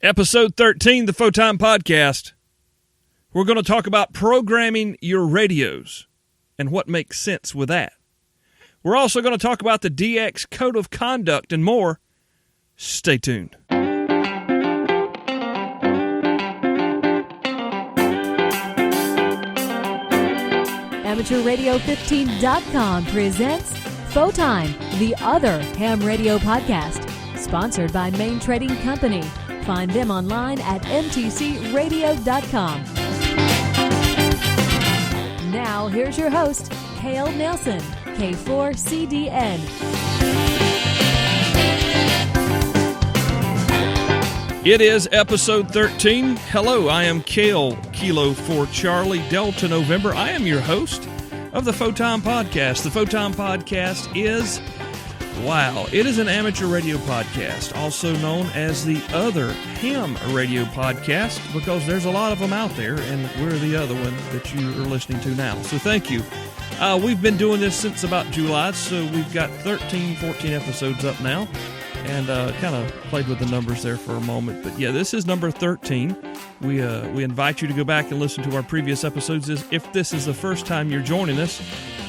Episode 13, the Photime Podcast. We're going to talk about programming your radios and what makes sense with that. We're also going to talk about the DX Code of Conduct and more. Stay tuned. AmateurRadio15.com presents Photime, the other ham radio podcast, sponsored by Main Trading Company. Find them online at mtcradio.com. Now, here's your host, Cale Nelson, K4CDN. It is episode 13. Hello, I am Cale, Kilo for Charlie, Delta November. I am your host of the Photime Podcast. The Photime Podcast is... wow, it is an amateur radio podcast, also known as the other ham radio podcast, because there's a lot of them out there, and we're the other one that you are listening to now. So thank you. We've been doing this since about July, so we've got 13, 14 episodes up now, and kind of played with the numbers there for a moment. But yeah, this is number 13. We invite you to go back and listen to our previous episodes. If this is the first time you're joining us,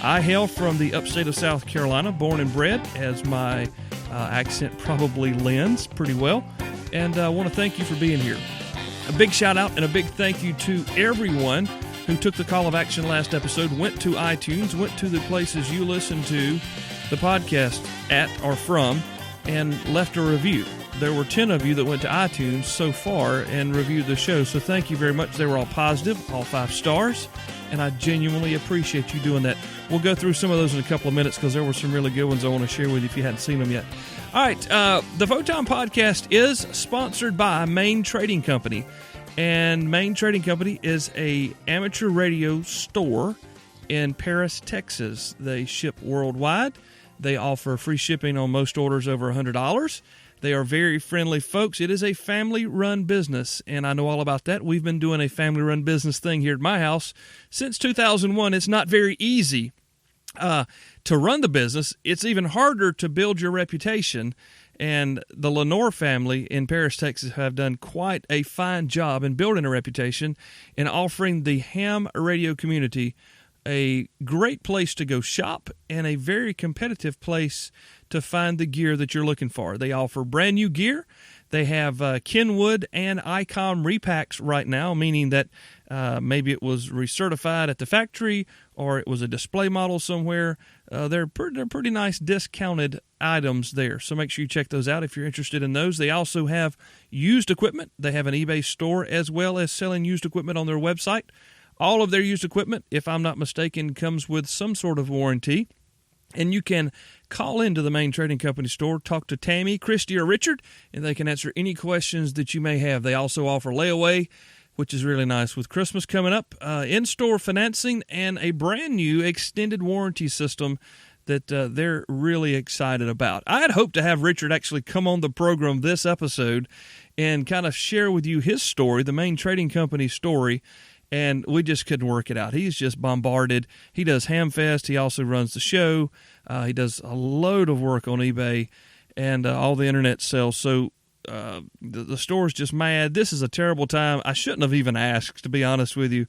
I hail from the upstate of South Carolina, born and bred, as my accent probably lends pretty well. And I want to thank you for being here. A big shout out and a big thank you to everyone who took the call of action last episode, went to iTunes, went to the places you listen to the podcast at or from, and left a review. There were 10 of you that went to iTunes so far and reviewed the show, so thank you very much. They were all positive, all 5 stars, and I genuinely appreciate you doing that. We'll go through some of those in a couple of minutes because there were some really good ones I want to share with you if you hadn't seen them yet. All right, the Photime Podcast is sponsored by Main Trading Company, and Main Trading Company is a amateur radio store in Paris, Texas. They ship worldwide. They offer free shipping on most orders over $100. They are very friendly folks. It is a family-run business, and I know all about that. We've been doing a family-run business thing here at my house since 2001. It's not very easy to run the business. It's even harder to build your reputation, and the Lenore family in Paris, Texas have done quite a fine job in building a reputation and offering the ham radio community a great place to go shop and a very competitive place to find the gear that you're looking for. They offer brand new gear. They have Kenwood and ICOM repacks right now, meaning that maybe it was recertified at the factory or it was a display model somewhere. They're pretty nice discounted items there, so make sure you check those out if you're interested in those. They also have used equipment. They have an eBay store as well as selling used equipment on their website. All of their used equipment, if I'm not mistaken, comes with some sort of warranty. And you can call into the Main Trading Company store, talk to Tammy, Christy, or Richard, and they can answer any questions that you may have. They also offer layaway, which is really nice with Christmas coming up, in-store financing, and a brand new extended warranty system that they're really excited about. I had hoped to have Richard actually come on the program this episode and kind of share with you his story, the Main Trading Company story, and we just couldn't work it out. He's just bombarded. He does Hamfest. He also runs the show. He does a load of work on eBay and all the internet sales. So the store's just mad. This is a terrible time. I shouldn't have even asked, to be honest with you,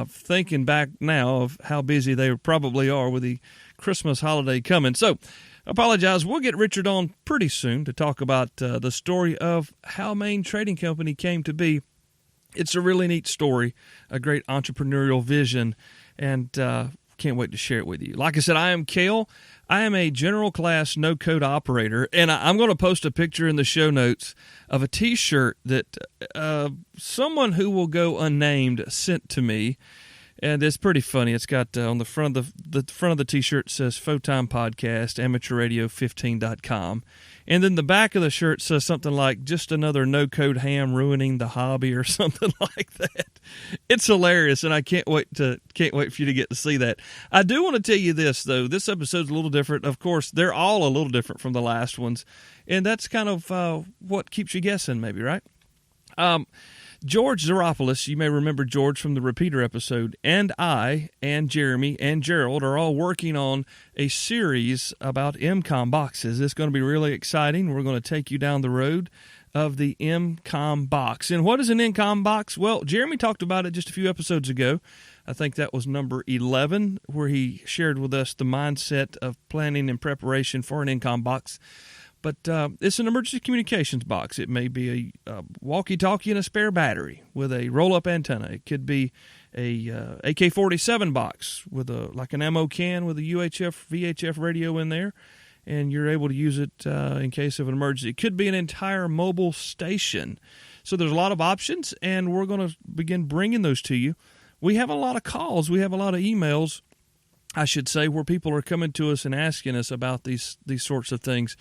thinking back now of how busy they probably are with the Christmas holiday coming. So apologize. We'll get Richard on pretty soon to talk about the story of how Main Trading Company came to be. It's a really neat story, a great entrepreneurial vision, and can't wait to share it with you. Like I said, I am Cale. I am a general class no-code operator, and I'm going to post a picture in the show notes of a T-shirt that someone who will go unnamed sent to me, and it's pretty funny. It's got on the front of the T-shirt says Photime Podcast, AmateurRadio15.com. And then the back of the shirt says something like, just another no-code ham ruining the hobby or something like that. It's hilarious, and I can't wait for you to get to see that. I do want to tell you this, though. This episode's a little different. Of course, they're all a little different from the last ones, and that's kind of what keeps you guessing, maybe, right? George Zaropoulos, you may remember George from the Repeater episode, and I, and Jeremy, and Gerald are all working on a series about MCOM boxes. It's going to be really exciting. We're going to take you down the road of the MCOM box. And what is an MCOM box? Well, Jeremy talked about it just a few episodes ago. I think that was number 11, where he shared with us the mindset of planning and preparation for an MCOM box. But it's an emergency communications box. It may be a walkie-talkie and a spare battery with a roll-up antenna. It could be a AK-47 box with like an ammo can with a UHF, VHF radio in there, and you're able to use it in case of an emergency. It could be an entire mobile station. So there's a lot of options, and we're going to begin bringing those to you. We have a lot of calls. We have a lot of emails, I should say, where people are coming to us and asking us about these sorts of things.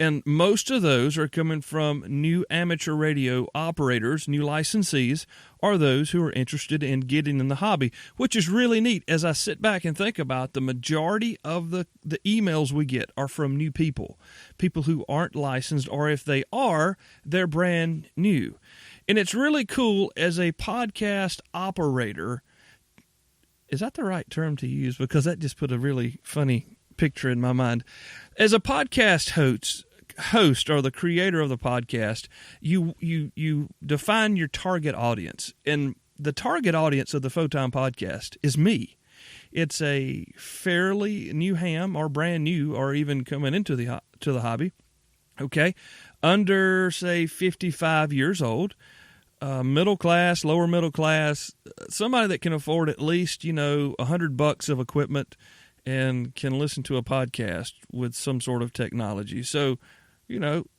And most of those are coming from new amateur radio operators, new licensees, or those who are interested in getting in the hobby, which is really neat. As I sit back and think about, the majority of the emails we get are from new people who aren't licensed, or if they are, they're brand new. And it's really cool as a podcast operator. Is that the right term to use? Because that just put a really funny picture in my mind. As a podcast host or the creator of the podcast, you define your target audience. And the target audience of the Photon podcast is me. It's a fairly new ham, or brand new, or even coming into the hobby. Okay, under, say, 55 years old. Middle class, lower middle class, somebody that can afford at least, $100 of equipment and can listen to a podcast with some sort of technology. So,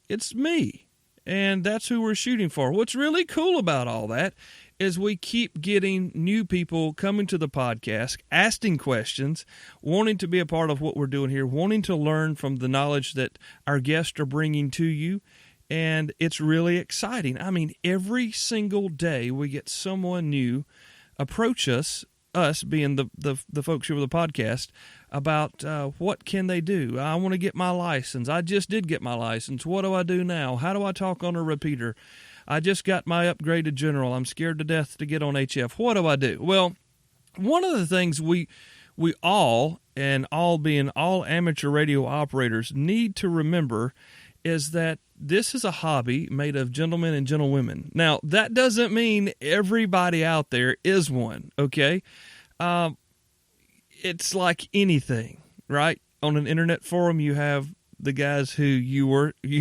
it's me, and that's who we're shooting for. What's really cool about all that is we keep getting new people coming to the podcast, asking questions, wanting to be a part of what we're doing here, wanting to learn from the knowledge that our guests are bringing to you. And it's really exciting. I mean, every single day we get someone new approach us being the folks here with the podcast, about what can they do. I want to get my license. I just did get my license. What do I do now? How do I talk on a repeater? I just got my upgraded general. I'm scared to death to get on HF. What do I do? Well, one of the things we all being all amateur radio operators need to remember is that this is a hobby made of gentlemen and gentlewomen. Now, that doesn't mean everybody out there is one, okay? It's like anything, right? On an internet forum, you have the guys who you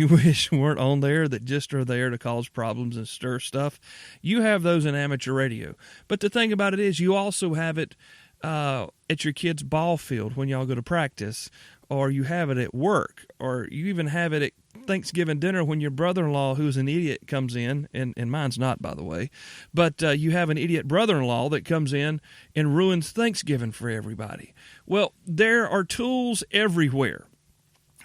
wish weren't on there, that just are there to cause problems and stir stuff. You have those in amateur radio. But the thing about it is, you also have it at your kid's ball field when y'all go to practice, or you have it at work, or you even have it at Thanksgiving dinner when your brother-in-law, who's an idiot, comes in, and mine's not, by the way, but you have an idiot brother-in-law that comes in and ruins Thanksgiving for everybody. Well, there are tools everywhere.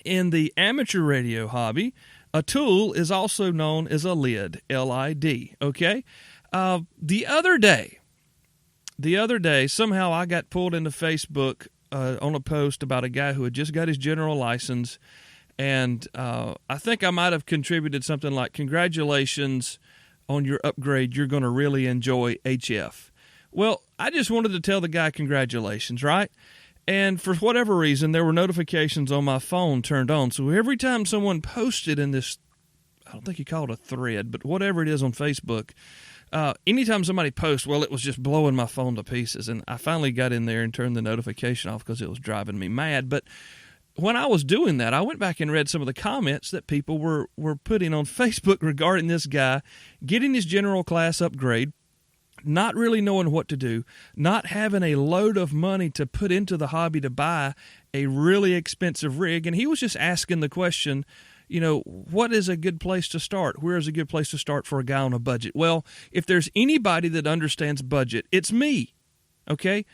In the amateur radio hobby, a tool is also known as a lid, L-I-D, okay? The other day, somehow I got pulled into Facebook on a post about a guy who had just got his general license, and I think I might have contributed something like, "Congratulations on your upgrade. You're going to really enjoy HF." Well, I just wanted to tell the guy congratulations, right? And for whatever reason, there were notifications on my phone turned on. So every time someone posted in this, I don't think you call it a thread, but whatever it is on Facebook, anytime somebody posts, well, it was just blowing my phone to pieces. And I finally got in there and turned the notification off because it was driving me mad. But when I was doing that, I went back and read some of the comments that people were putting on Facebook regarding this guy getting his general class upgrade, not really knowing what to do, not having a load of money to put into the hobby to buy a really expensive rig. And he was just asking the question, what is a good place to start? Where is a good place to start for a guy on a budget? Well, if there's anybody that understands budget, it's me, okay?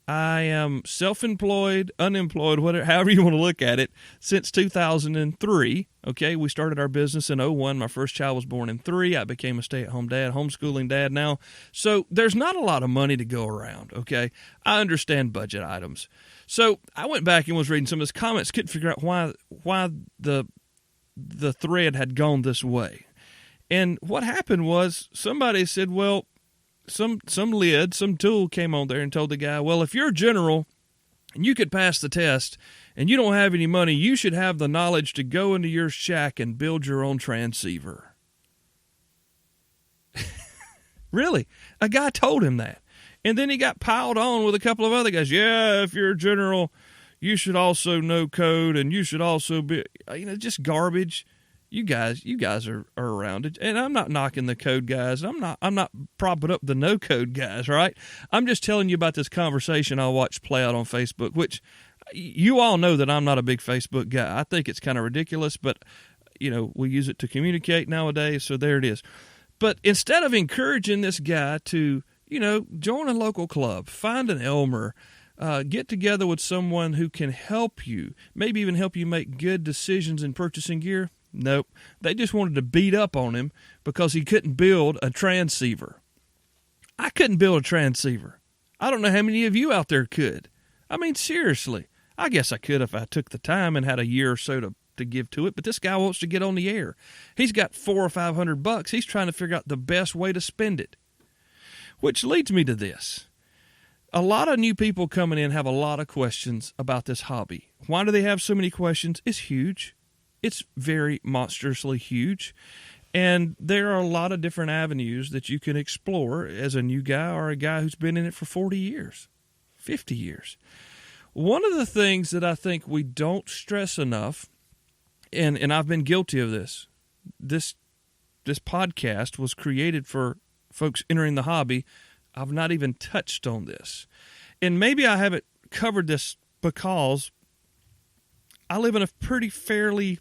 I am self-employed, unemployed, whatever, however you want to look at it, since 2003, okay? We started our business in 2001. My first child was born in 2003. I became a stay-at-home dad, homeschooling dad now. So there's not a lot of money to go around, okay? I understand budget items. So I went back and was reading some of his comments, couldn't figure out why the thread had gone this way. And what happened was somebody said, well, some tool came on there and told the guy, well, if you're a general and you could pass the test and you don't have any money, you should have the knowledge to go into your shack and build your own transceiver. Really. A guy told him that. And then he got piled on with a couple of other guys. Yeah, if you're a general, you should also know code, and you should also be, just garbage. You guys are around it. And I'm not knocking the code guys. I'm not propping up the no code guys, right? I'm just telling you about this conversation I watched play out on Facebook, which you all know that I'm not a big Facebook guy. I think it's kind of ridiculous, but we use it to communicate nowadays, so there it is. But instead of encouraging this guy to, join a local club, find an Elmer, get together with someone who can help you, maybe even help you make good decisions in purchasing gear, nope. They just wanted to beat up on him because he couldn't build a transceiver. I couldn't build a transceiver. I don't know how many of you out there could. I mean, seriously. I guess I could if I took the time and had a year or so to give to it, but this guy wants to get on the air. He's got $400 or $500. He's trying to figure out the best way to spend it. Which leads me to this. A lot of new people coming in have a lot of questions about this hobby. Why do they have so many questions? It's huge. It's very monstrously huge. And there are a lot of different avenues that you can explore as a new guy or a guy who's been in it for 40 years, 50 years. One of the things that I think we don't stress enough, and I've been guilty of this podcast was created for folks entering the hobby. I've not even touched on this. And maybe I haven't covered this because I live in a pretty fairly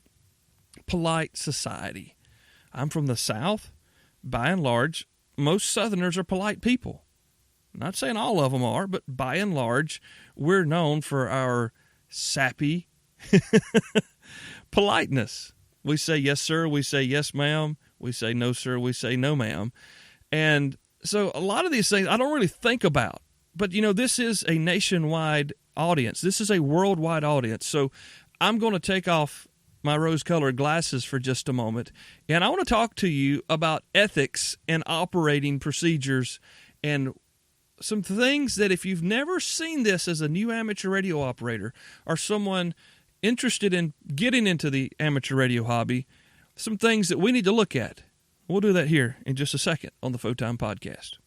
polite society. I'm from the South. By and large, most Southerners are polite people. I'm not saying all of them are, but by and large, we're known for our sappy politeness. We say yes, sir. We say yes, ma'am. We say no, sir. We say no, ma'am. And so a lot of these things I don't really think about. But, this is a nationwide audience. This is a worldwide audience. So I'm going to take off my rose-colored glasses for just a moment, and I want to talk to you about ethics and operating procedures and some things that if you've never seen this as a new amateur radio operator or someone interested in getting into the amateur radio hobby, some things that we need to look at. We'll do that here in just a second on the Photime Podcast.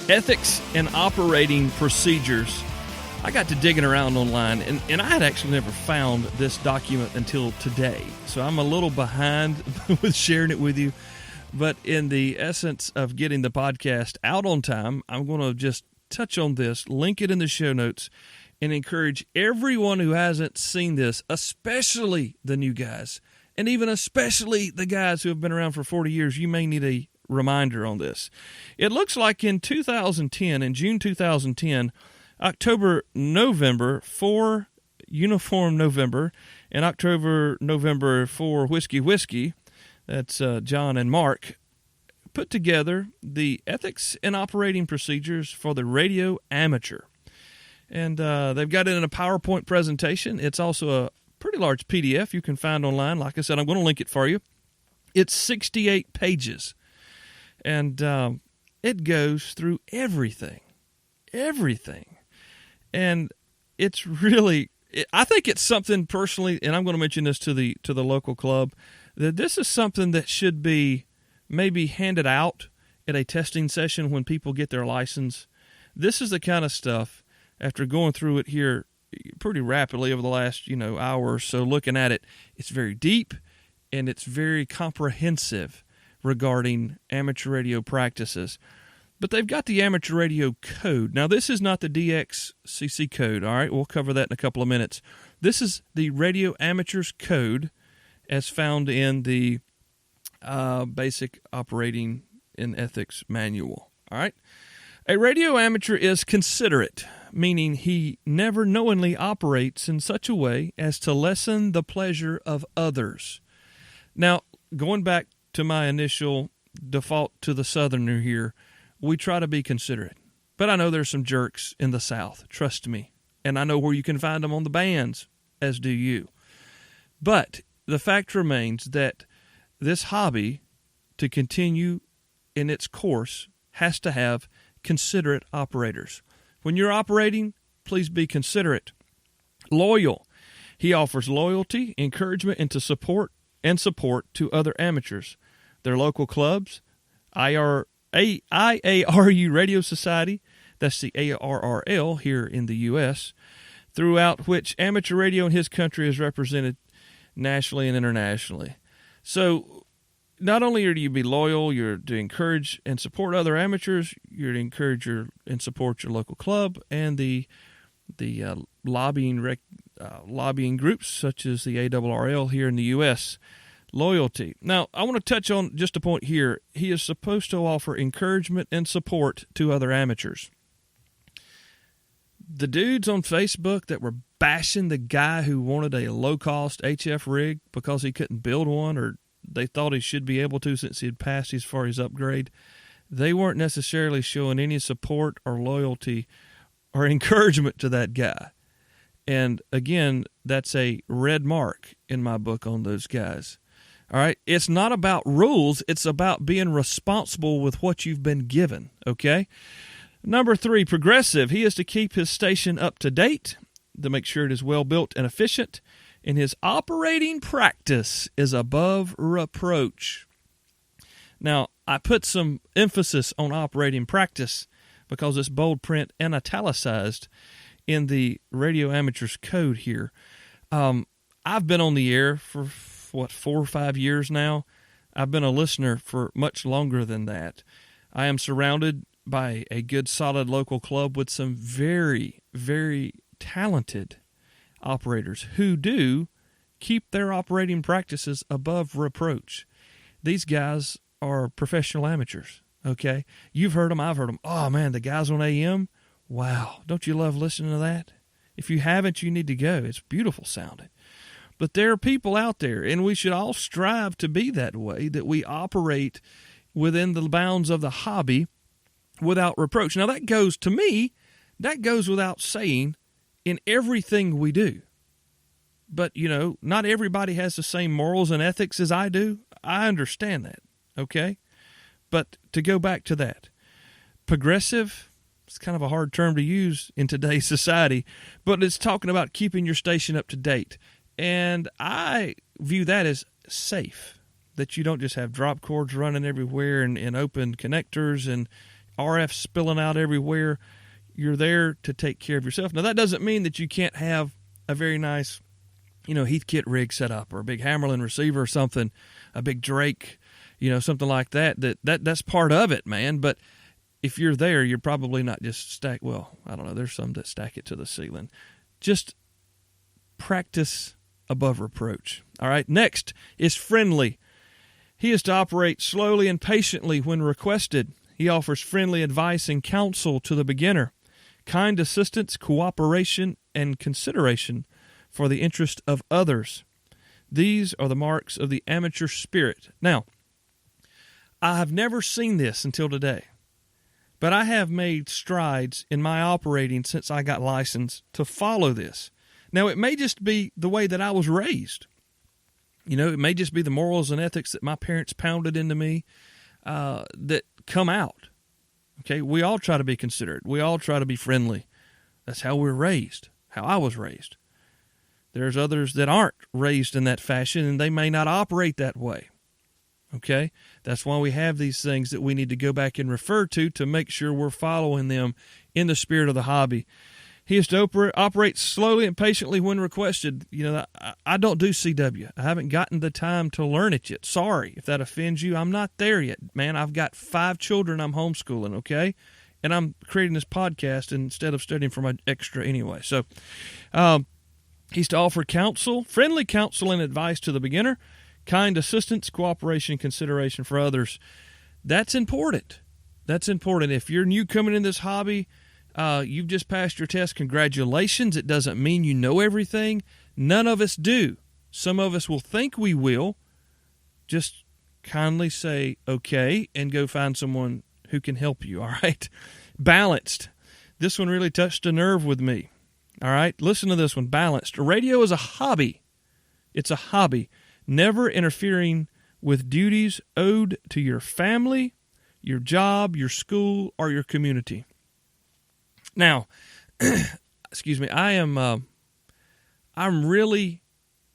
Ethics and operating procedures. I got to digging around online, and I had actually never found this document until today. So I'm a little behind with sharing it with you. But in the essence of getting the podcast out on time, I'm going to just touch on this, link it in the show notes, and encourage everyone who hasn't seen this, especially the new guys, and even especially the guys who have been around for 40 years, you may need a reminder on this. It looks like in June 2010, October, November for Uniform November, and October, November for Whiskey, that's John and Mark, put together the ethics and operating procedures for the radio amateur. And they've got it in a PowerPoint presentation. It's also a pretty large PDF you can find online. Like I said, I'm going to link it for you. It's 68 pages. And it goes through everything. And it's really, I think it's something personally, and I'm going to mention this to the local club, that this is something that should be maybe handed out at a testing session when people get their license. This is the kind of stuff, after going through it here pretty rapidly over the last, hour or so, looking at it, it's very deep and it's very comprehensive regarding amateur radio practices. But they've got the amateur radio code. Now, this is not the DXCC code, all right? We'll cover that in a couple of minutes. This is the Radio Amateurs Code as found in the Basic Operating and Ethics Manual, all right? A radio amateur is considerate, meaning he never knowingly operates in such a way as to lessen the pleasure of others. Now, going back to my initial default to the Southerner here, we try to be considerate. But I know there's some jerks in the South, trust me. And I know where you can find them on the bands, as do you. But the fact remains that this hobby, to continue in its course, has to have considerate operators. When you're operating, please be considerate. Loyal. He offers loyalty, encouragement, and support to other amateurs. Their local clubs, IARU Radio Society, that's the ARRL here in the U.S., throughout which amateur radio in his country is represented nationally and internationally. So not only are you to be loyal, you're to encourage and support other amateurs, you're to encourage and support your local club and the lobbying groups such as the ARRL here in the U.S. Loyalty. Now, I want to touch on just a point here. He is supposed to offer encouragement and support to other amateurs. The dudes on Facebook that were bashing the guy who wanted a low-cost HF rig because he couldn't build one, or they thought he should be able to since he had passed as far as upgrade, they weren't necessarily showing any support or loyalty or encouragement to that guy. And again, that's a red mark in my book on those guys. All right, it's not about rules. It's about being responsible with what you've been given, okay? Number 3, progressive. He is to keep his station up to date, to make sure it is well built and efficient, and his operating practice is above reproach. Now, I put some emphasis on operating practice because it's bold print and italicized in the Radio Amateurs Code here. I've been on the air for, 4 or 5 years now. I've been a listener for much longer than that. I am surrounded by a good, solid local club with some very, very talented operators who do keep their operating practices above reproach. These guys are professional amateurs, okay? You've heard them, I've heard them. Oh, man, the guys on AM, wow. Don't you love listening to that? If you haven't, you need to go. It's beautiful sounding. But there are people out there, and we should all strive to be that way, that we operate within the bounds of the hobby without reproach. Now, that goes, to me, that goes without saying in everything we do. But, not everybody has the same morals and ethics as I do. I understand that, okay? But to go back to that, progressive, it's kind of a hard term to use in today's society, but it's talking about keeping your station up to date. And I view that as safe, that you don't just have drop cords running everywhere and open connectors and RF spilling out everywhere. You're there to take care of yourself. Now, that doesn't mean that you can't have a very nice, Heathkit rig set up, or a big Hammerlin receiver or something, a big Drake, something like that. That's part of it, man. But if you're there, you're probably not just there's some that stack it to the ceiling. Just practice above reproach. All right, next is friendly. He is to operate slowly and patiently when requested. He offers friendly advice and counsel to the beginner, kind assistance, cooperation, and consideration for the interest of others. These are the marks of the amateur spirit. Now, I have never seen this until today, but I have made strides in my operating since I got licensed to follow this. Now, it may just be the way that I was raised. It may just be the morals and ethics that my parents pounded into me that come out. Okay, we all try to be considerate. We all try to be friendly. That's how we're raised, how I was raised. There's others that aren't raised in that fashion, and they may not operate that way. Okay, that's why we have these things that we need to go back and refer to make sure we're following them in the spirit of the hobby. He is to operate slowly and patiently when requested. I don't do CW. I haven't gotten the time to learn it yet. Sorry if that offends you. I'm not there yet, man. I've got 5 children I'm homeschooling, okay? And I'm creating this podcast instead of studying for my extra anyway. So he's to offer counsel, friendly counsel and advice to the beginner, kind assistance, cooperation, consideration for others. That's important. That's important. If you're new coming in this hobby, you've just passed your test. Congratulations. It doesn't mean you know everything. None of us do. Some of us will think we will. Just kindly say, okay, and go find someone who can help you, all right? Balanced. This one really touched a nerve with me, all right? Listen to this one, balanced. Radio is a hobby. It's a hobby. Never interfering with duties owed to your family, your job, your school, or your community. Now, excuse me, I'm really,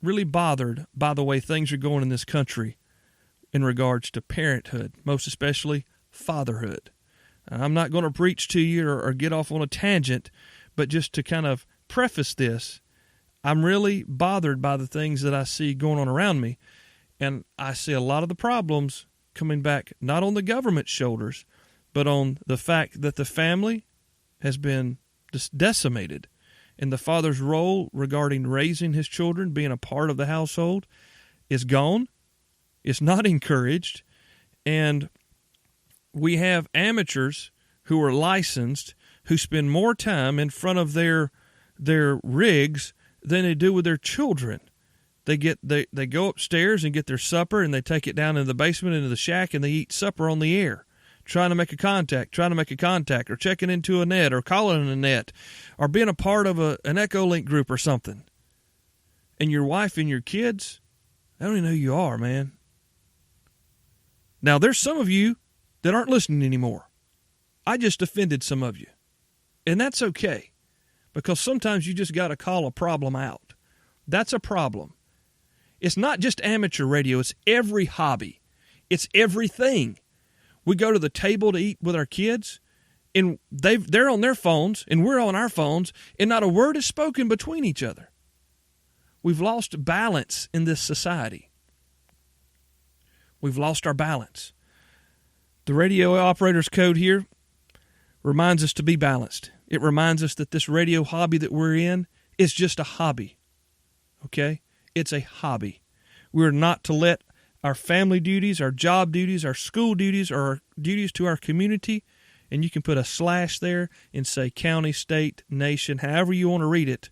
really bothered by the way things are going in this country in regards to parenthood, most especially fatherhood. I'm not going to preach to you or get off on a tangent, but just to kind of preface this, I'm really bothered by the things that I see going on around me, and I see a lot of the problems coming back not on the government's shoulders, but on the fact that the family has been just decimated, and the father's role regarding raising his children, being a part of the household, is gone. It's not encouraged, and we have amateurs who are licensed who spend more time in front of their rigs than they do with their children. They go upstairs and get their supper, and they take it down in the basement into the shack, and they eat supper on the air, trying to make a contact, or checking into a net, or calling a net, or being a part of an Echolink group or something. And your wife and your kids, I don't even know who you are, man. Now, there's some of you that aren't listening anymore. I just offended some of you. And that's okay, because sometimes you just got to call a problem out. That's a problem. It's not just amateur radio. It's every hobby. It's everything. We go to the table to eat with our kids, and they're on their phones, and we're on our phones, and not a word is spoken between each other. We've lost balance in this society. We've lost our balance. The radio operator's code here reminds us to be balanced. It reminds us that this radio hobby that we're in is just a hobby. Okay? It's a hobby. We're not to let our family duties, our job duties, our school duties, or our duties to our community, and you can put a slash there and say county, state, nation, however you want to read it.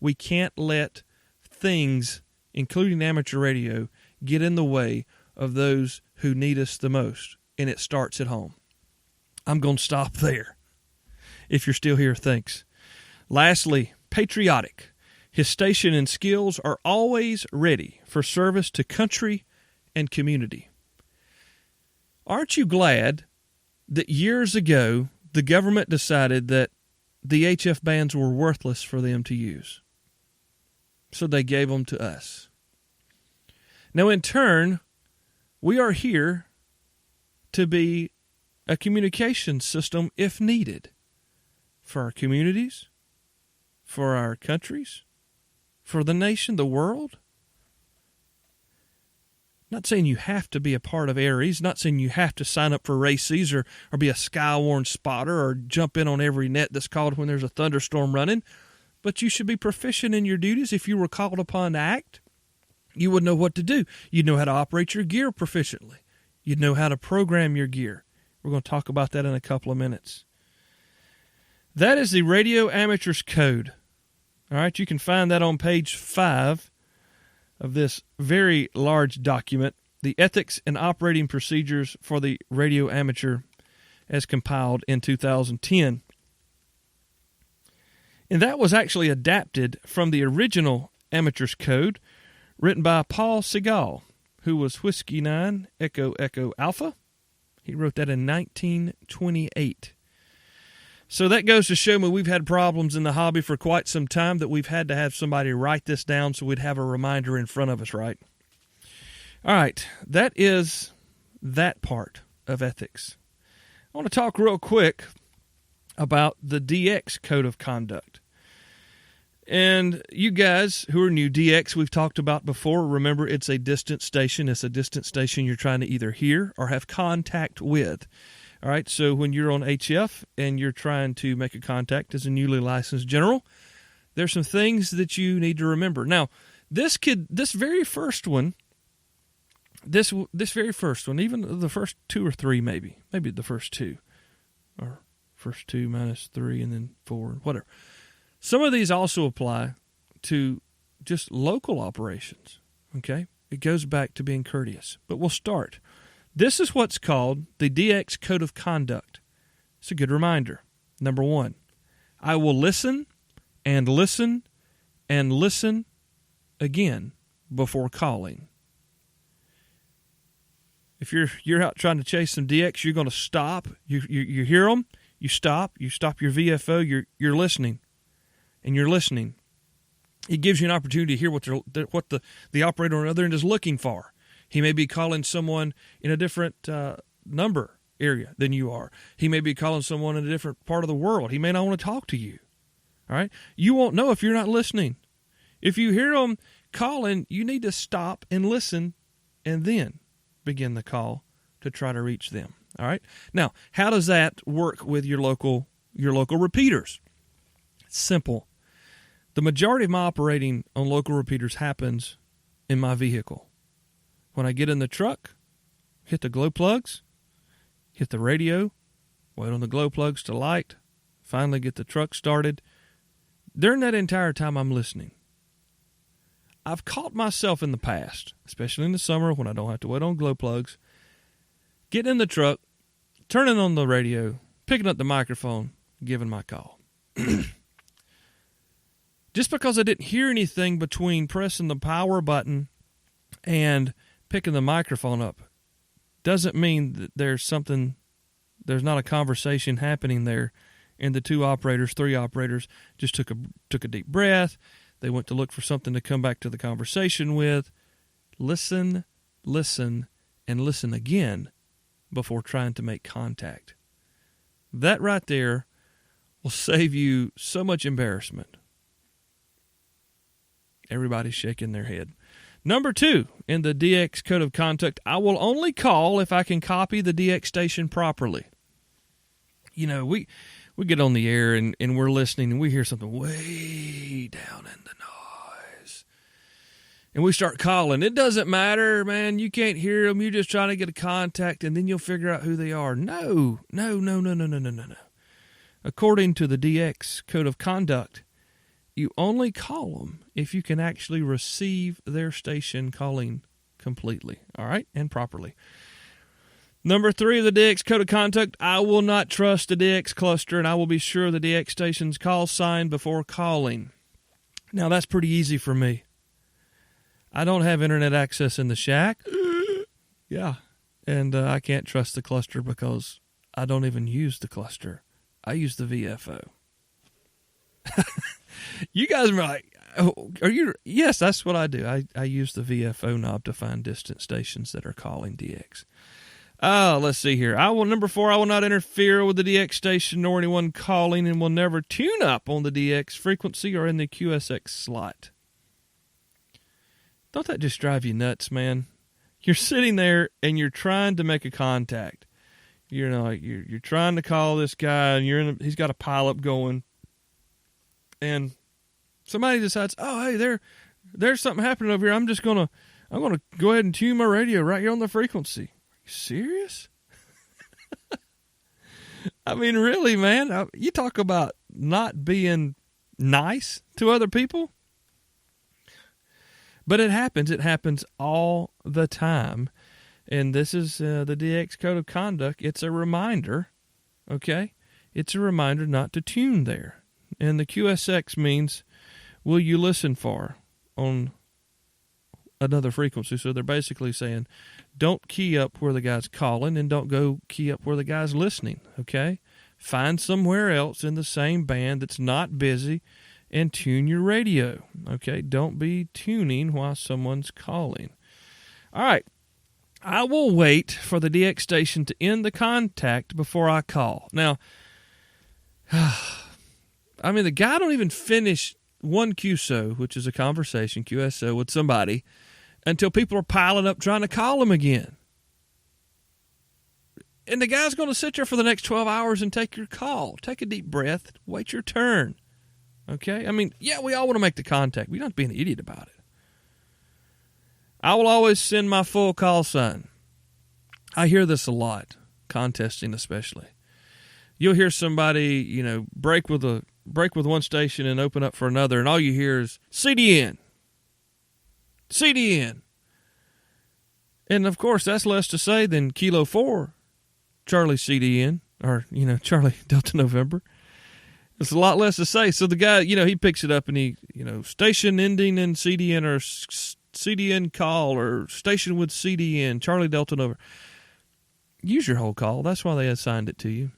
We can't let things, including amateur radio, get in the way of those who need us the most, and it starts at home. I'm going to stop there. If you're still here, thanks. Lastly, patriotic. His station and skills are always ready for service to country and community. Aren't you glad that years ago the government decided that the HF bands were worthless for them to use? So they gave them to us. Now, in turn, we are here to be a communication system if needed for our communities, for our countries, for the nation, the world. Not saying you have to be a part of Aries, not saying you have to sign up for races or be a Skywarn spotter or jump in on every net that's called when there's a thunderstorm running, but you should be proficient in your duties. If you were called upon to act, you would know what to do. You'd know how to operate your gear proficiently. You'd know how to program your gear. We're going to talk about that in a couple of minutes. That is the Radio Amateur's Code. All right, you can find that on page 5 of this very large document, the Ethics and Operating Procedures for the Radio Amateur, as compiled in 2010. And that was actually adapted from the original Amateur's Code, written by Paul Segal, who was Whiskey 9 Echo Echo Alpha. He wrote that in 1928. So that goes to show me we've had problems in the hobby for quite some time that we've had to have somebody write this down so we'd have a reminder in front of us, right? All right, that is that part of ethics. I want to talk real quick about the DX Code of Conduct. And you guys who are new, DX we've talked about before. Remember, it's a distant station. It's a distant station you're trying to either hear or have contact with. All right, so when you're on HF and you're trying to make a contact as a newly licensed general, there's some things that you need to remember. Now, this very first one, even the first 2 or 3 maybe the first 2, or first 2 minus 3 and then 4, whatever. Some of these also apply to just local operations, okay? It goes back to being courteous, but we'll start. This is what's called the DX Code of Conduct. It's a good reminder. Number 1, I will listen and listen and listen again before calling. If you're out trying to chase some DX, you're going to stop. You hear them, you stop your VFO, you're listening, and you're listening. It gives you an opportunity to hear what the operator on the other end is looking for. He may be calling someone in a different number area than you are. He may be calling someone in a different part of the world. He may not want to talk to you. All right? You won't know if you're not listening. If you hear them calling, you need to stop and listen and then begin the call to try to reach them. All right? Now, how does that work with your local repeaters? It's simple. The majority of my operating on local repeaters happens in my vehicle. When I get in the truck, hit the glow plugs, hit the radio, wait on the glow plugs to light, finally get the truck started. During that entire time, I'm listening. I've caught myself in the past, especially in the summer when I don't have to wait on glow plugs, getting in the truck, turning on the radio, picking up the microphone, giving my call. Just because I didn't hear anything between pressing the power button and picking the microphone up doesn't mean that there's not a conversation happening there. And the 3 operators just took a deep breath. They went to look for something to come back to the conversation with. Listen, and listen again before trying to make contact. That right there will save you so much embarrassment. Everybody's shaking their head. Number 2, in the DX code of conduct, I will only call if I can copy the DX station properly. You know, we get on the air and we're listening and we hear something way down in the noise. And we start calling. It doesn't matter, man. You can't hear them. You're just trying to get a contact and then you'll figure out who they are. No. According to the DX code of conduct, you only call them if you can actually receive their station calling completely, all right, and properly. Number 3 of the DX code of conduct, I will not trust the DX cluster, and I will be sure the DX station's call sign before calling. Now, that's pretty easy for me. I don't have internet access in the shack. Yeah, and I can't trust the cluster because I don't even use the cluster. I use the VFO. You guys are like, are you? Yes, that's what I do. I use the VFO knob to find distant stations that are calling DX. Let's see here. Number 4, I will not interfere with the DX station nor anyone calling and will never tune up on the DX frequency or in the QSX slot. Don't that just drive you nuts, man? You're sitting there and you're trying to make a contact. You're trying to call this guy and he's got a pileup going. And somebody decides, oh, hey, there's something happening over here. I'm gonna go ahead and tune my radio right here on the frequency. Are you serious? I mean, really, man. You talk about not being nice to other people. But it happens. It happens all the time. And this is the DX code of conduct. It's a reminder, okay? It's a reminder not to tune there. And the QSX means, will you listen for on another frequency? So they're basically saying, don't key up where the guy's calling and don't go key up where the guy's listening, okay? Find somewhere else in the same band that's not busy and tune your radio, okay? Don't be tuning while someone's calling. All right. I will wait for the DX station to end the contact before I call. Now, I mean, the guy don't even finish one QSO, which is a conversation, QSO, with somebody, until people are piling up trying to call him again. And the guy's going to sit there for the next 12 hours and take your call. Take a deep breath. Wait your turn. Okay? I mean, yeah, we all want to make the contact. We don't have to be an idiot about it. I will always send my full call sign. I hear this a lot, contesting especially. You'll hear somebody, break with one station and open up for another, and all you hear is CDN. CDN. And, of course, that's less to say than Kilo 4, Charlie CDN, or, Charlie Delta November. It's a lot less to say. So the guy, he picks it up and he, station ending in CDN or CDN call or station with CDN, Charlie Delta November. use your whole call. That's why they assigned it to you.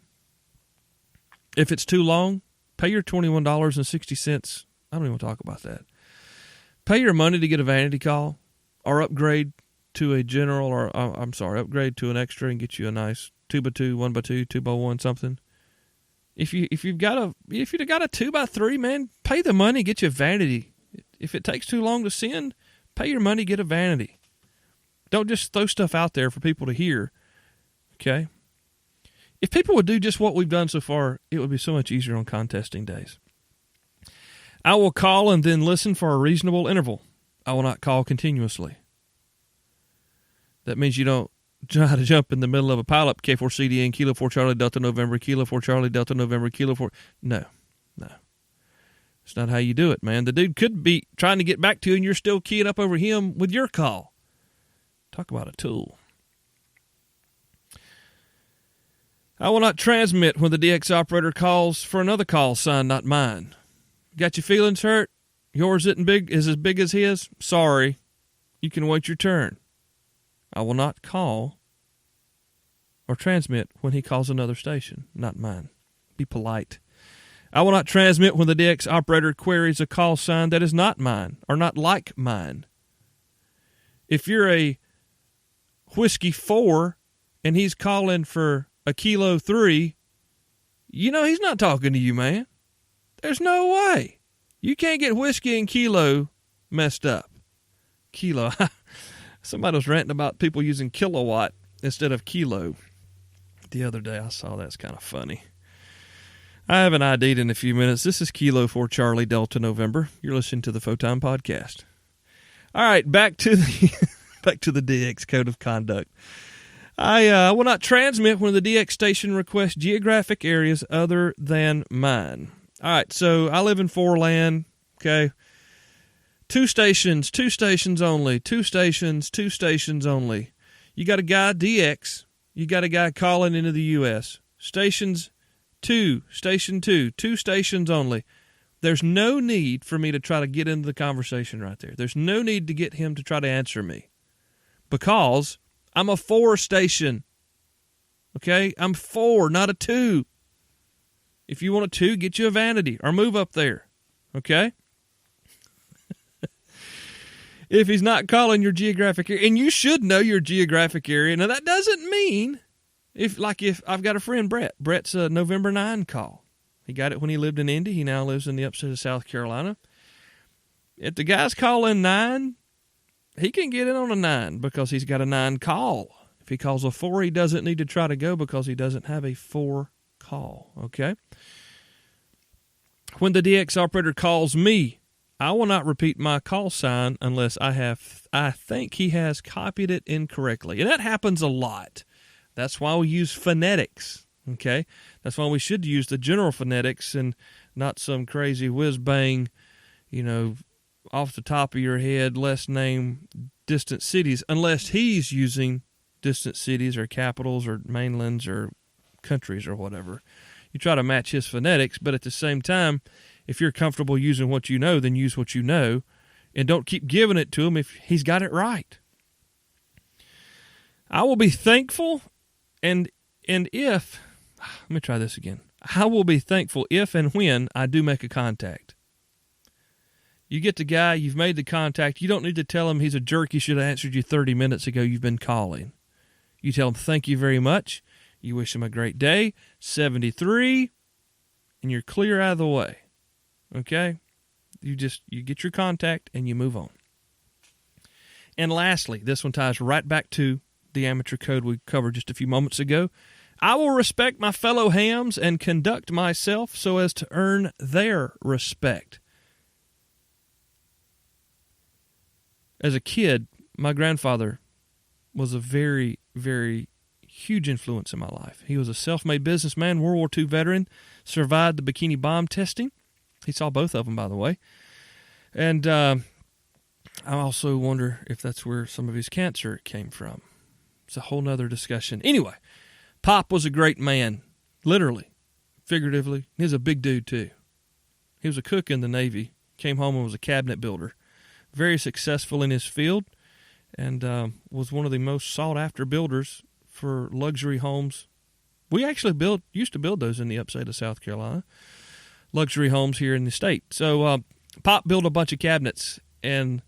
If it's too long, pay your $21.60. I don't even want to talk about that. Pay your money to get a vanity call or upgrade to a general upgrade to an extra and get you a nice 2x2, 1x2, 2x1, something. If you've got a 2x3, man, pay the money, get you a vanity. If it takes too long to send, pay your money, get a vanity. Don't just throw stuff out there for people to hear. Okay? If people would do just what we've done so far, it would be so much easier on contesting days. I will call and then listen for a reasonable interval. I will not call continuously. That means you don't try to jump in the middle of a pileup. K4CDN, Kilo 4 Charlie Delta November, Kilo 4 Charlie Delta November, Kilo 4. No. It's not how you do it, man. The dude could be trying to get back to you and you're still keying up over him with your call. Talk about a tool. I will not transmit when the DX operator calls for another call sign, not mine. Got your feelings hurt? Yours is as big as his? Sorry. You can wait your turn. I will not call or transmit when he calls another station, not mine. Be polite. I will not transmit when the DX operator queries a call sign that is not mine or not like mine. If you're a Whiskey 4 and he's calling for a Kilo 3, you know he's not talking to you, man. There's no way. You can't get whiskey and kilo messed up. Kilo. Somebody was ranting about people using kilowatt instead of kilo the other day. I saw that's kind of funny. I have an ID'd in a few minutes. This is Kilo 4 Charlie Delta November. You're listening to the Photime Podcast. All right, back to the DX Code of Conduct. I will not transmit when the DX station requests geographic areas other than mine. All right, so I live in Foreland, okay? Two stations only. Two stations only. You got a guy, DX. You got a guy calling into the U.S. Station 2, two stations only. There's no need for me to try to get into the conversation right there. There's no need to get him to try to answer me because I'm a 4 station, okay? I'm 4, not a 2. If you want a 2, get you a vanity or move up there, okay? If he's not calling your geographic area, and you should know your geographic area. Now, that doesn't mean if I've got a friend, Brett's a November 9 call. He got it when he lived in Indy. He now lives in the upstate of South Carolina. If the guy's calling 9, he can get in on a 9 because he's got a 9 call. If he calls a 4, he doesn't need to try to go because he doesn't have a 4 call, okay? When the DX operator calls me, I will not repeat my call sign unless I think he has copied it incorrectly. And that happens a lot. That's why we use phonetics, okay? That's why we should use the general phonetics and not some crazy whiz-bang, off the top of your head, let's name distant cities, unless he's using distant cities or capitals or mainlands or countries or whatever. You try to match his phonetics, but at the same time, if you're comfortable using what you know, then use what you know, and don't keep giving it to him if he's got it right. I will be thankful, and if, let me try this again. I will be thankful if and when I do make a contact. You get the guy, you've made the contact, you don't need to tell him he's a jerk, he should have answered you 30 minutes ago, you've been calling. You tell him, thank you very much, you wish him a great day, 73, and you're clear out of the way. Okay? You get your contact and you move on. And lastly, this one ties right back to the amateur code we covered just a few moments ago. I will respect my fellow hams and conduct myself so as to earn their respect. As a kid, my grandfather was a very, very huge influence in my life. He was a self-made businessman, World War II veteran, survived the Bikini bomb testing. He saw both of them, by the way. And I also wonder if that's where some of his cancer came from. It's a whole nother discussion. Anyway, Pop was a great man, literally, figuratively. He was a big dude, too. He was a cook in the Navy, came home and was a cabinet builder. Very successful in his field, and was one of the most sought-after builders for luxury homes. We actually used to build those in the upstate of South Carolina, luxury homes here in the state. So Pop built a bunch of cabinets, and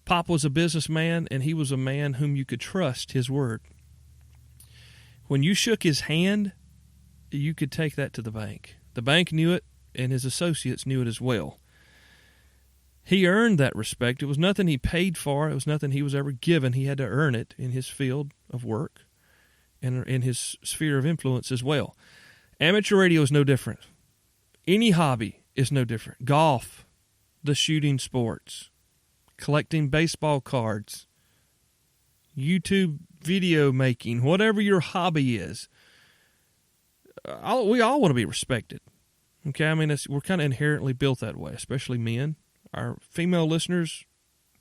Pop was a businessman, and he was a man whom you could trust his word. When you shook his hand, you could take that to the bank. The bank knew it, and his associates knew it as well. He earned that respect. It was nothing he paid for. It was nothing he was ever given. He had to earn it in his field of work and in his sphere of influence as well. Amateur radio is no different. Any hobby is no different. Golf, the shooting sports, collecting baseball cards, YouTube video making, whatever your hobby is, we all want to be respected. Okay, I mean, we're kind of inherently built that way, especially men. Our female listeners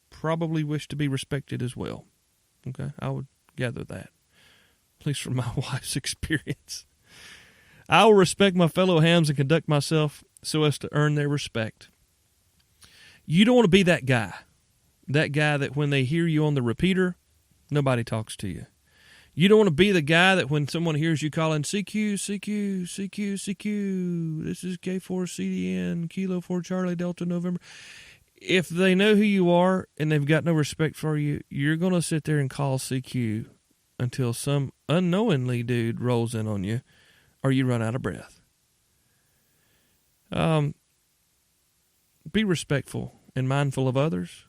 probably wish to be respected as well. Okay, I would gather that, at least from my wife's experience. I will respect my fellow hams and conduct myself so as to earn their respect. You don't want to be that guy that when they hear you on the repeater, nobody talks to you. You don't want to be the guy that when someone hears you calling CQ, CQ, CQ, CQ, this is K4CDN, Kilo 4 Charlie Delta November. If they know who you are and they've got no respect for you, you're going to sit there and call CQ until some unknowingly dude rolls in on you or you run out of breath. Be respectful and mindful of others,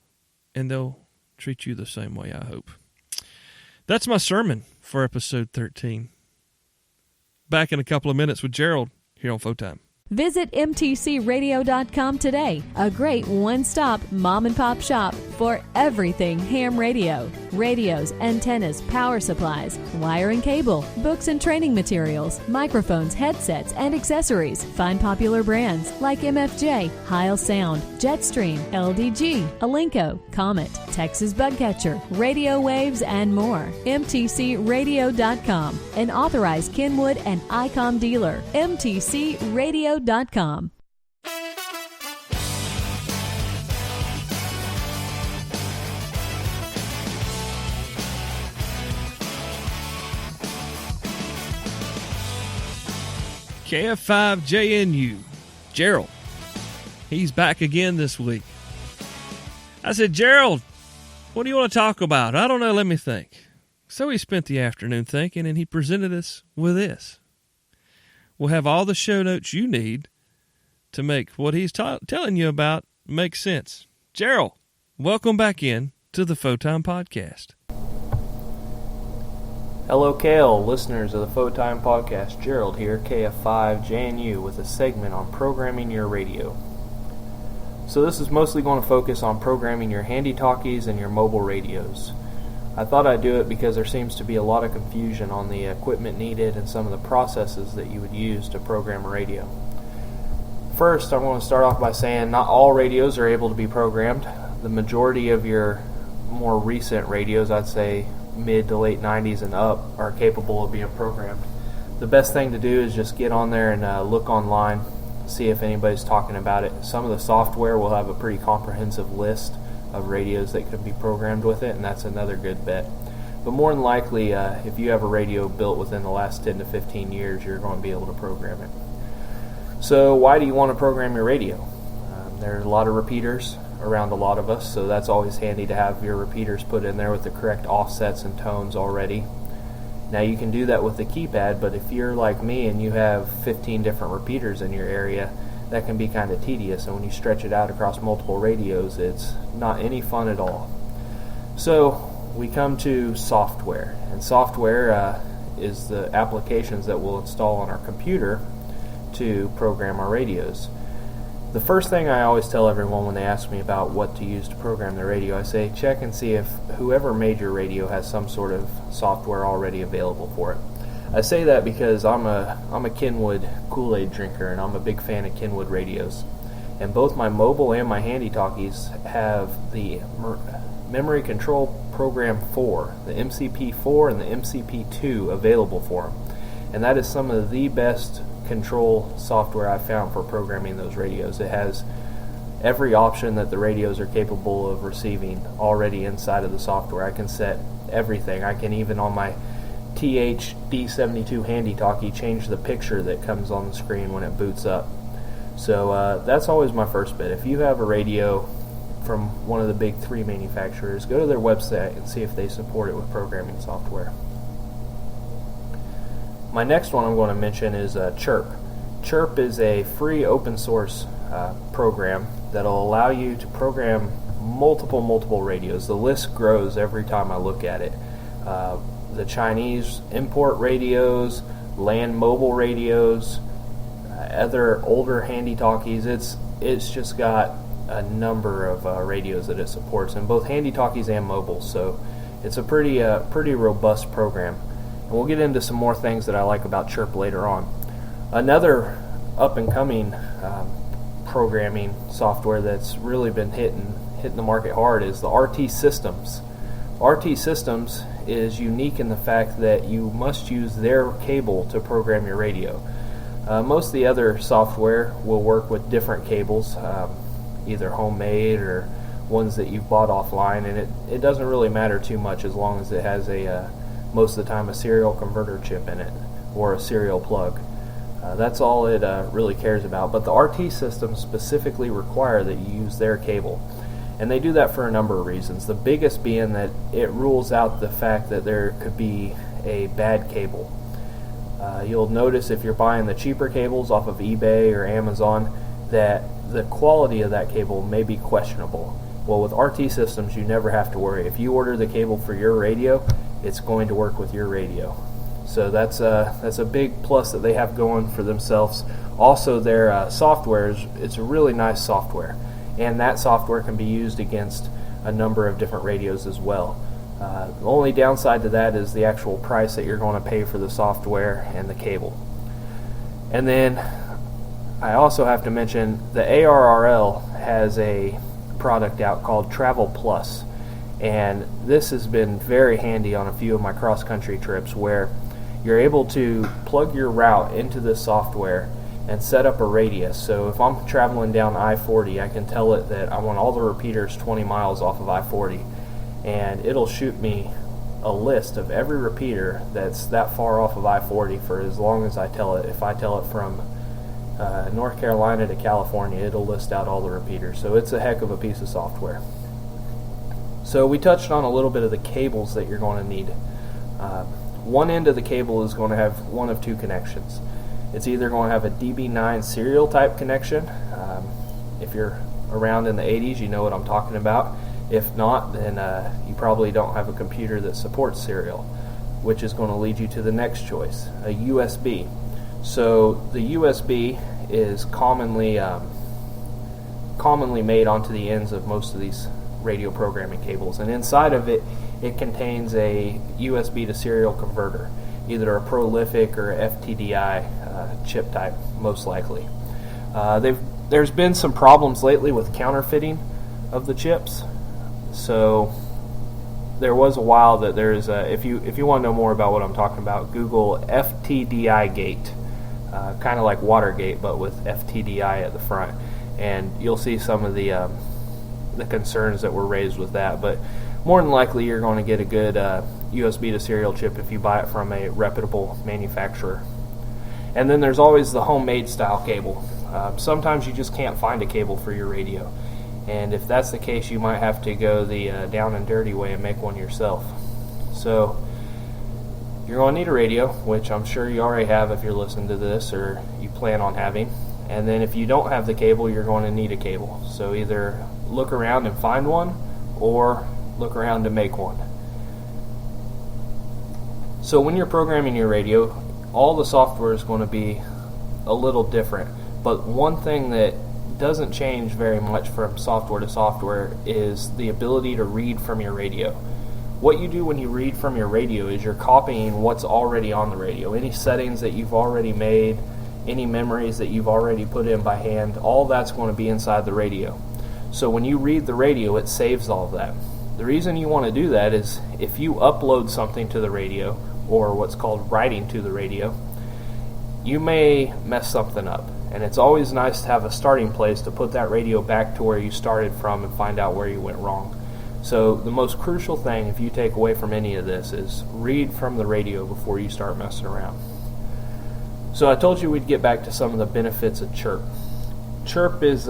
and they'll treat you the same way, I hope. That's my sermon for episode 13. Back in a couple of minutes with Gerald here on Photime. Visit mtcradio.com today, a great one-stop mom-and-pop shop for everything ham radio. Radios, antennas, power supplies, wire and cable, books and training materials, microphones, headsets, and accessories. Find popular brands like MFJ, Heil Sound, Jetstream, LDG, Alinco, Comet, Texas Bugcatcher, Radio Waves, and more. mtcradio.com, an authorized Kenwood and ICOM dealer. mtcradio.com. KF5JNU, Gerald. He's back again this week. I said, Gerald, what do you want to talk about? I don't know, let me think. So he spent the afternoon thinking, and he presented us with this. We'll have all the show notes you need to make what he's telling you about make sense. Gerald, welcome back in to the Photime Podcast. Hello, Kale, listeners of the Photime Podcast. Gerald here, KF5JNU, with a segment on programming your radio. So this is mostly going to focus on programming your handy-talkies and your mobile radios. I thought I'd do it because there seems to be a lot of confusion on the equipment needed and some of the processes that you would use to program a radio. First, I want to start off by saying not all radios are able to be programmed. The majority of your more recent radios, I'd say mid to late 90s and up, are capable of being programmed. The best thing to do is just get on there and look online, see if anybody's talking about it. Some of the software will have a pretty comprehensive list of radios that could be programmed with it, and that's another good bet. But more than likely, if you have a radio built within the last 10 to 15 years, you're going to be able to program it. So why do you want to program your radio? There's a lot of repeaters around a lot of us, so that's always handy to have your repeaters put in there with the correct offsets and tones already. Now you can do that with the keypad, but if you're like me and you have 15 different repeaters in your area, that can be kind of tedious, and when you stretch it out across multiple radios, it's not any fun at all. So we come to software, and software is the applications that we'll install on our computer to program our radios. The first thing I always tell everyone when they ask me about what to use to program their radio, I say check and see if whoever made your radio has some sort of software already available for it. I say that because I'm a Kenwood Kool-Aid drinker, and I'm a big fan of Kenwood radios. And both my mobile and my handy-talkies have the Memory Control Program 4, the MCP4 and the MCP2 available for them. And that is some of the best control software I've found for programming those radios. It has every option that the radios are capable of receiving already inside of the software. I can set everything. I can even on my THD72 handy talkie change the picture that comes on the screen when it boots up. So that's always my first bit. If you have a radio from one of the big three manufacturers, go to their website and see if they support it with programming software. My next one I'm going to mention is Chirp. Chirp is a free open source program that will allow you to program multiple radios. The list grows every time I look at it. The Chinese import radios, land mobile radios, other older handy talkies. It's just got a number of radios that it supports, and both handy talkies and mobile. So it's a pretty robust program. And we'll get into some more things that I like about Chirp later on. Another up and coming programming software that's really been hitting the market hard is the RT Systems. RT Systems is unique in the fact that you must use their cable to program your radio. Most of the other software will work with different cables, either homemade or ones that you've bought offline, and it doesn't really matter too much as long as it has most of the time a serial converter chip in it or a serial plug. That's all it really cares about. But the RT systems specifically require that you use their cable. And they do that for a number of reasons. The biggest being that it rules out the fact that there could be a bad cable. You'll notice if you're buying the cheaper cables off of eBay or Amazon that the quality of that cable may be questionable. Well, with RT systems, you never have to worry. If you order the cable for your radio, it's going to work with your radio. So that's a big plus that they have going for themselves. Also, their software it's a really nice software, and that software can be used against a number of different radios as well. The only downside to that is the actual price that you're going to pay for the software and the cable. And then I also have to mention the ARRL has a product out called Travel Plus, and this has been very handy on a few of my cross-country trips where you're able to plug your route into this software and set up a radius. So if I'm traveling down I-40, I can tell it that I want all the repeaters 20 miles off of I-40, and it'll shoot me a list of every repeater that's that far off of I-40 for as long as I tell it. If I tell it from North Carolina to California, it'll list out all the repeaters. So it's a heck of a piece of software. So we touched on a little bit of the cables that you're going to need. One end of the cable is going to have one of two connections. It's either going to have a DB9 serial type connection. If you're around in the 80s, you know what I'm talking about. If not, then you probably don't have a computer that supports serial, which is going to lead you to the next choice, a USB. So the USB is commonly made onto the ends of most of these radio programming cables, and inside of it contains a USB to serial converter, either a prolific or FTDI chip type, most likely. There's been some problems lately with counterfeiting of the chips. So there was a while that there's if you want to know more about what I'm talking about, Google FTDI gate, kind of like Watergate but with FTDI at the front, and you'll see some of the concerns that were raised with that. But more than likely you're going to get a good USB to serial chip if you buy it from a reputable manufacturer. And then there's always the homemade style cable. Sometimes you just can't find a cable for your radio, and if that's the case, you might have to go the down and dirty way and make one yourself. So you're going to need a radio, which I'm sure you already have if you're listening to this or you plan on having. And then if you don't have the cable, you're going to need a cable. So either look around and find one, or look around to make one. So when you're programming your radio, all the software is going to be a little different. But one thing that doesn't change very much from software to software is the ability to read from your radio. What you do when you read from your radio is you're copying what's already on the radio. Any settings that you've already made, any memories that you've already put in by hand, all that's going to be inside the radio. So when you read the radio, it saves all of that. The reason you want to do that is if you upload something to the radio, or what's called writing to the radio, you may mess something up. And it's always nice to have a starting place to put that radio back to where you started from and find out where you went wrong. So the most crucial thing, if you take away from any of this, is read from the radio before you start messing around. So I told you we'd get back to some of the benefits of Chirp. Chirp is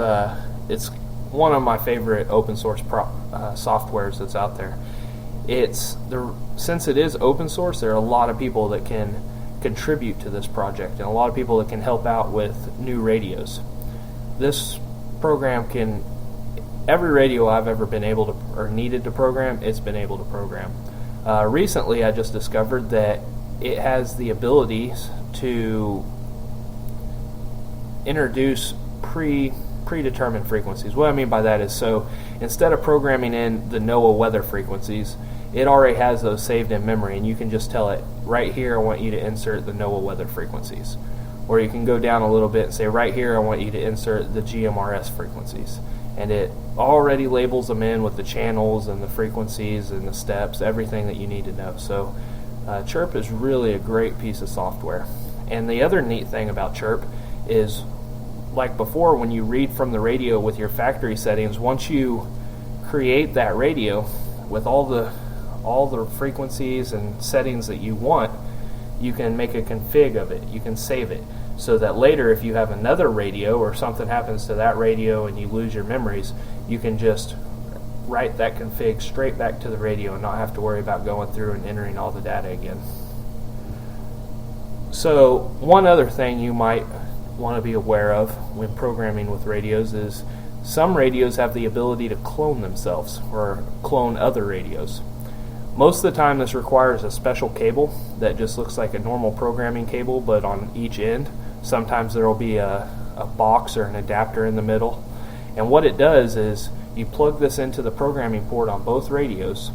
it's one of my favorite open source softwares that's out there. Since it is open source, there are a lot of people that can contribute to this project and a lot of people that can help out with new radios. This program every radio I've ever been able to or needed to program, it's been able to program. Recently I just discovered that it has the ability to introduce predetermined frequencies. What I mean by that is, so instead of programming in the NOAA weather frequencies, it already has those saved in memory, and you can just tell it, right here I want you to insert the NOAA weather frequencies. Or you can go down a little bit and say, right here I want you to insert the GMRS frequencies. And it already labels them in with the channels and the frequencies and the steps, everything that you need to know. So Chirp is really a great piece of software. And the other neat thing about Chirp is, like before, when you read from the radio with your factory settings, once you create that radio with all the frequencies and settings that you want, you can make a config of it. You can save it so that later, if you have another radio or something happens to that radio and you lose your memories, you can just write that config straight back to the radio and not have to worry about going through and entering all the data again. So one other thing you might want to be aware of when programming with radios is some radios have the ability to clone themselves or clone other radios. Most of the time this requires a special cable that just looks like a normal programming cable, but on each end sometimes there will be a box or an adapter in the middle. And what it does is you plug this into the programming port on both radios,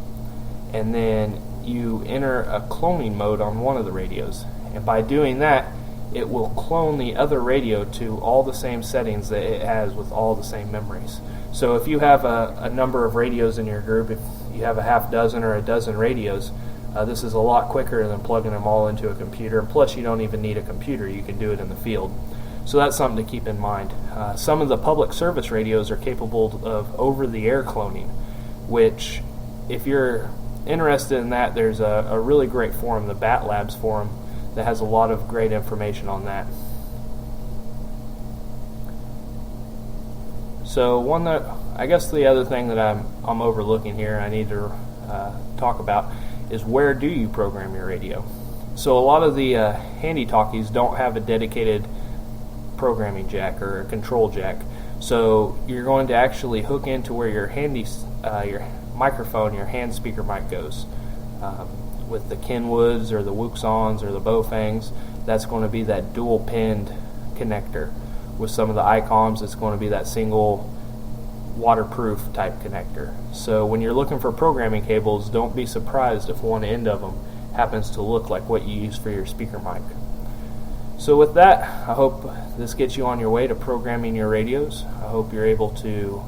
and then you enter a cloning mode on one of the radios. And by doing that, it will clone the other radio to all the same settings that it has with all the same memories. So if you have a number of radios in your group, if you have a half dozen or a dozen radios, this is a lot quicker than plugging them all into a computer. And plus, you don't even need a computer. You can do it in the field. So that's something to keep in mind. Some of the public service radios are capable of over-the-air cloning, which, if you're interested in that, there's a really great forum, the Bat Labs forum, that has a lot of great information on that. So I guess the other thing that I'm overlooking here, I need to talk about, is where do you program your radio? So a lot of the handy talkies don't have a dedicated programming jack or a control jack. So you're going to actually hook into where your microphone, your hand speaker mic goes. With the Kenwoods or the Wuxons or the Baofangs, that's going to be that dual pinned connector. With some of the ICOMs, it's going to be that single waterproof type connector. So when you're looking for programming cables, don't be surprised if one end of them happens to look like what you use for your speaker mic. So with that, I hope this gets you on your way to programming your radios. I hope you're able to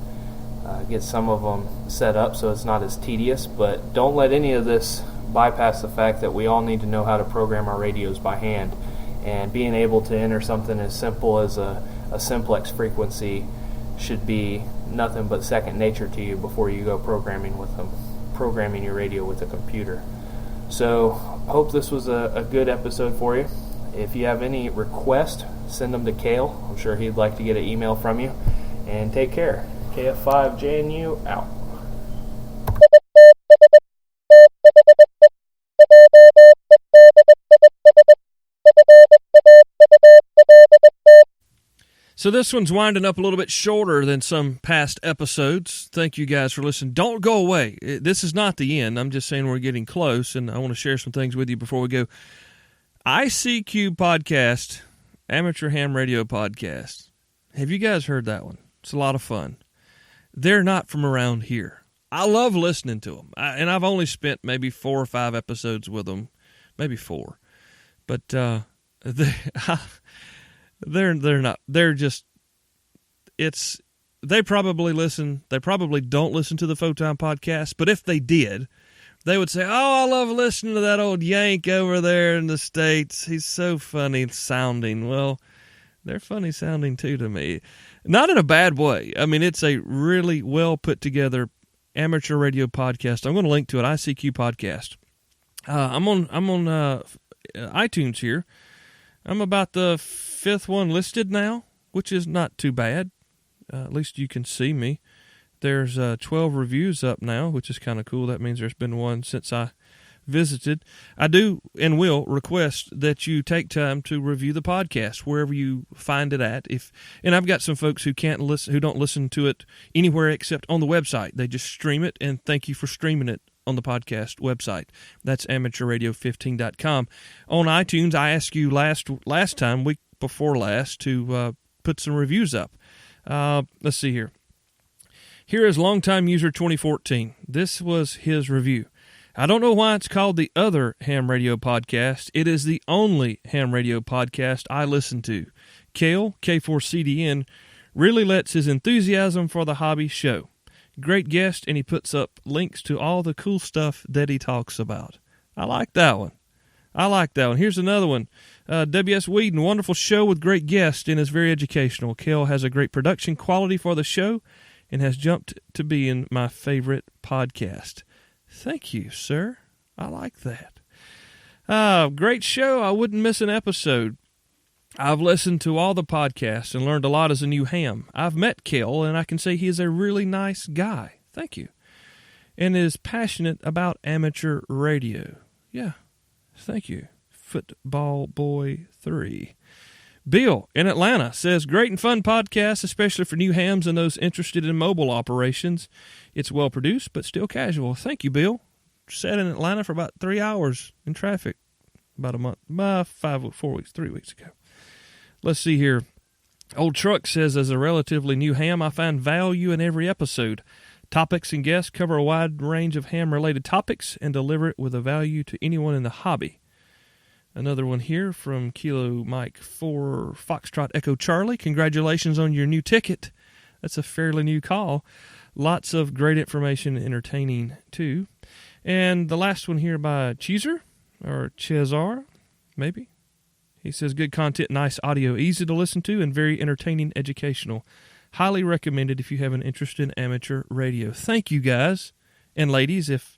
get some of them set up so it's not as tedious, but don't let any of this bypass the fact that we all need to know how to program our radios by hand, and being able to enter something as simple as a simplex frequency should be nothing but second nature to you before you go programming your radio with a computer. So I hope this was a good episode for you. If you have any requests, send them to Cale. I'm sure he'd like to get an email from you. And take care. KF5JNU out. So this one's winding up a little bit shorter than some past episodes. Thank you guys for listening. Don't go away. This is not the end. I'm just saying we're getting close, and I want to share some things with you before we go. ICQ podcast, Amateur Ham Radio Podcast. Have you guys heard that one? It's a lot of fun. They're not from around here. I love listening to them, and I've only spent maybe 4 or 5 episodes with them, maybe 4. But they're not. They're just. They probably listen. They probably don't listen to the Photon podcast, but if they did, they would say, "Oh, I love listening to that old Yank over there in the States. He's so funny sounding." Well, they're funny sounding too to me. Not in a bad way. I mean, it's a really well put together amateur radio podcast. I'm going to link to it, ICQ podcast. I'm on iTunes here. I'm about the 5th one listed now, which is not too bad. At least you can see me. There's 12 reviews up now, which is kind of cool. That means there's been one since I visited. I do and will request that you take time to review the podcast wherever you find it at. And I've got some folks who don't listen to it anywhere except on the website. They just stream it, and thank you for streaming it on the podcast website. That's amateurradio15.com. On iTunes, I asked you last time, week before last, to put some reviews up. Let's see here. Here is longtime user 2014. This was his review. I don't know why it's called the Other Ham Radio Podcast. It is the only ham radio podcast I listen to. Kale, K4CDN, really lets his enthusiasm for the hobby show. Great guest, and he puts up links to all the cool stuff that he talks about. I like that one. Here's another one. W.S. Whedon, wonderful show with great guests and is very educational. Kale has a great production quality for the show and has jumped to being my favorite podcast. Thank you, sir. I like that. Great show. I wouldn't miss an episode. I've listened to all the podcasts and learned a lot as a new ham. I've met Kel, and I can say he is a really nice guy. Thank you. And is passionate about amateur radio. Yeah, thank you. Football Boy 3. Bill in Atlanta says, great and fun podcast, especially for new hams and those interested in mobile operations. It's well produced, but still casual. Thank you, Bill. Sat in Atlanta for about 3 hours in traffic about a month, 3 weeks ago. Let's see here. Old Truck says, as a relatively new ham, I find value in every episode. Topics and guests cover a wide range of ham-related topics and deliver it with a value to anyone in the hobby. Another one here from Kilo Mike 4 Foxtrot Echo Charlie. Congratulations on your new ticket. That's a fairly new call. Lots of great information, entertaining too. And the last one here by Cheezer, or Chezar, maybe. He says, good content, nice audio, easy to listen to, and very entertaining, educational. Highly recommended if you have an interest in amateur radio. Thank you, guys and ladies, if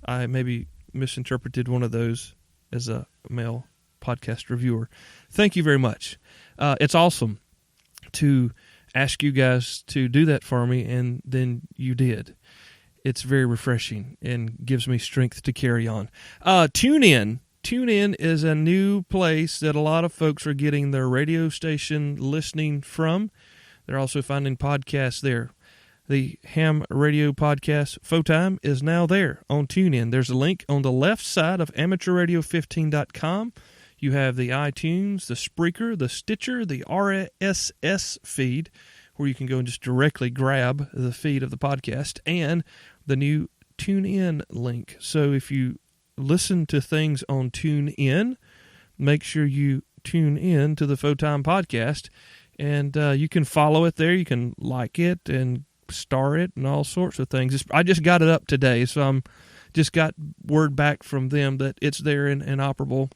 I maybe misinterpreted one of those as a male podcast reviewer. Thank you very much. It's awesome to ask you guys to do that for me, and then you did. It's very refreshing and gives me strength to carry on. TuneIn. TuneIn is a new place that a lot of folks are getting their radio station listening from. They're also finding podcasts there. The ham radio podcast, Photime, is now there on TuneIn. There's a link on the left side of amateurradio15.com. You have the iTunes, the Spreaker, the Stitcher, the RSS feed, where you can go and just directly grab the feed of the podcast, and the new TuneIn link. So if you listen to things on TuneIn, make sure you tune in to the Photime podcast, and you can follow it there. You can like it and star it and all sorts of things. I just got it up today, so I'm just got word back from them that it's there and operable.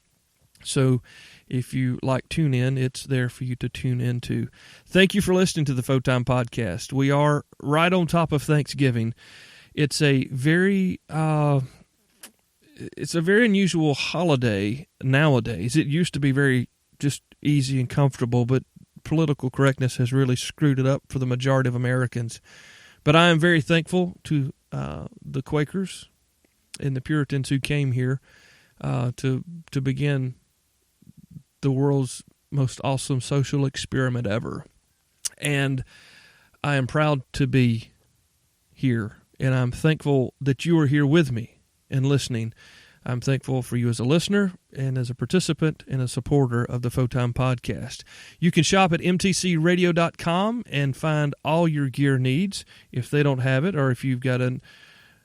So if you like TuneIn, it's there for you to tune into. Thank you for listening to the Photime podcast. We are right on top of Thanksgiving. It's a very unusual holiday nowadays. It used to be very just easy and comfortable, but political correctness has really screwed it up for the majority of Americans. But I am very thankful to the Quakers and the Puritans who came here to begin the world's most awesome social experiment ever. And I am proud to be here, and I'm thankful that you are here with me and listening. I'm thankful for you as a listener and as a participant and a supporter of the Photime podcast. You can shop at mtcradio.com and find all your gear needs if they don't have it, or if you've got an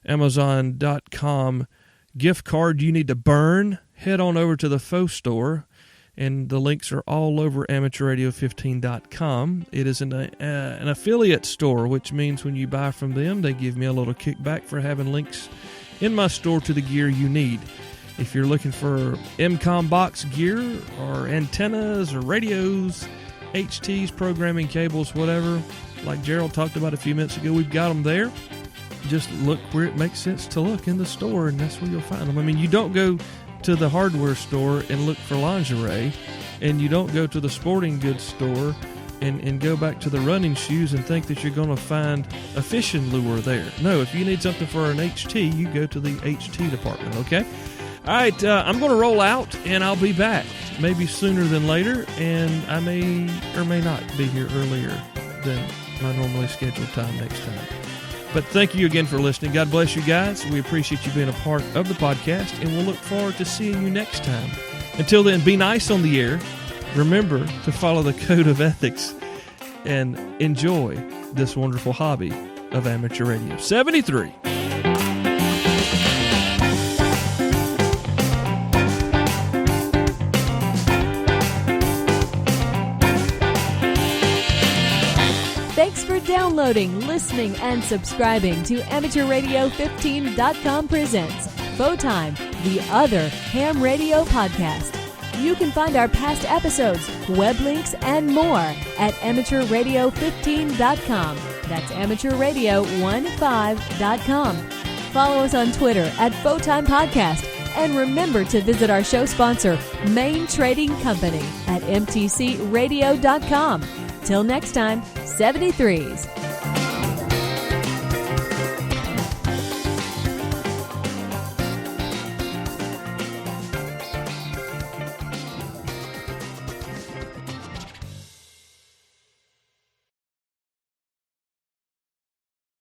Amazon.com gift card you need to burn, head on over to the Faux Store, and the links are all over amateurradio15.com. It is an affiliate store, which means when you buy from them, they give me a little kickback for having links in my store to the gear you need. If you're looking for MCOM box gear or antennas or radios, HTs, programming cables, whatever, like Gerald talked about a few minutes ago, we've got them there. just look where it makes sense to look in the store, and that's where you'll find them. I mean, you don't go to the hardware store and look for lingerie, and you don't go to the sporting goods store and go back to the running shoes and think that you're going to find a fishing lure there. No, if you need something for an HT, you go to the HT department, okay? All right, I'm going to roll out, and I'll be back maybe sooner than later, and I may or may not be here earlier than my normally scheduled time next time. But thank you again for listening. God bless you guys. We appreciate you being a part of the podcast, and we'll look forward to seeing you next time. Until then, be nice on the air. Remember to follow the code of ethics and enjoy this wonderful hobby of amateur radio. 73. Thanks for downloading, listening, and subscribing to AmateurRadio15.com presents Photime, the other ham radio podcast. You can find our past episodes, web links, and more at AmateurRadio15.com. That's AmateurRadio15.com. Follow us on Twitter at Photime Podcast. And remember to visit our show sponsor, Main Trading Company, at MTCRadio.com. Till next time, 73s.